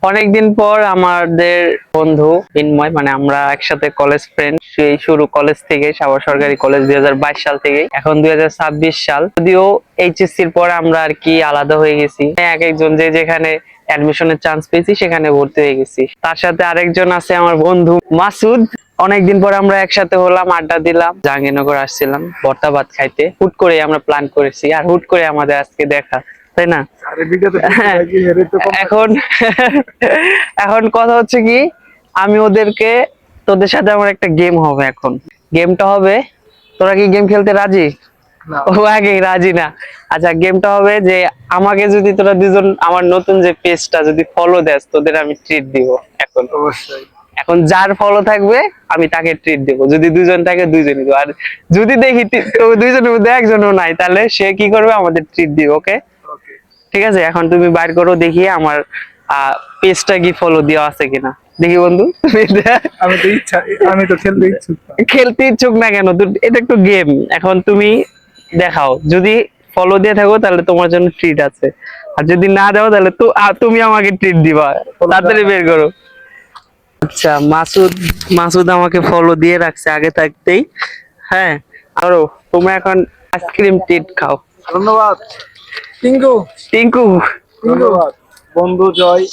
অনেকদিন পর আমাদের বন্ধু চিন্ময়, মানে আমরা একসাথে কলেজ ফ্রেন্ড, সেই শুরু কলেজ থেকে, সাভার সরকারি কলেজ 2022 সাল থেকে, এখন 2026 সাল। যদিও এইচএসসির পর আমরা আর কি আলাদা হয়ে গেছি, এক একজন যে যেখানে অ্যাডমিশনের চান্স পেয়েছি সেখানে ভর্তি হয়ে গেছি। তার সাথে আরেকজন আছে আমার বন্ধু মাসুদ। অনেকদিন পর আমরা একসাথে হলাম, আড্ডা দিলাম, জাহাঙ্গীরনগর আসছিলাম ভর্তা ভাত খাইতে। হুট করে আমরা প্ল্যান করেছি, আর হুট করে আমাদের আজকে দেখা, তাই না? এখন এখন কথা হচ্ছে কি, আমি ওদেরকে, তোদের সাথে আমার একটা গেম হবে। এখন গেমটা হবে, তোরা কি গেম খেলতে রাজি? ও আগে রাজি না। আচ্ছা, গেমটা হবে যে আমাকে যদি তোরা দুজন আমার নতুন যে পেজটা যদি ফলো দেস, তোদের আমি ট্রিট দিব। এখন অবশ্যই এখন যার ফলো থাকবে আমি তাকে ট্রিট দেবো, যদি দুজন থাকে দুইজনই দেবো, আর যদি দেখি তো দুইজনের মধ্যে একজনও নাই, তাহলে সে কি করবে, আমাদের ট্রিট দিবে। ওকে, ওকে। ঠিক আছে। এখন তুমি বাইর করো, দেখি আমার পেজটা কি ফলো দেওয়া আছে কিনা। দেখি বন্ধু, আমি তো খেলতে ইচ্ছুক না। খেলতে ইচ্ছুক না কেন? এটা একটু গেম। এখন তুমি দেখাও, যদি ফলো দিয়ে থাকো তাহলে তোমার জন্য ট্রিট আছে, আর যদি না দাও তাহলে তো তুমি আমাকে ট্রিট দিবা। তাড়াতাড়ি বের করো। আচ্ছা, মাসুদ মাসুদ আমাকে ফলো দিয়ে রাখছে আগে থাকতেই। হ্যাঁ, আরো তুমি এখন আইসক্রিম ট্রিট খাও। ধন্যবাদ টিঙ্কু। টিঙ্কু, ধন্যবাদ বন্ধু জয়।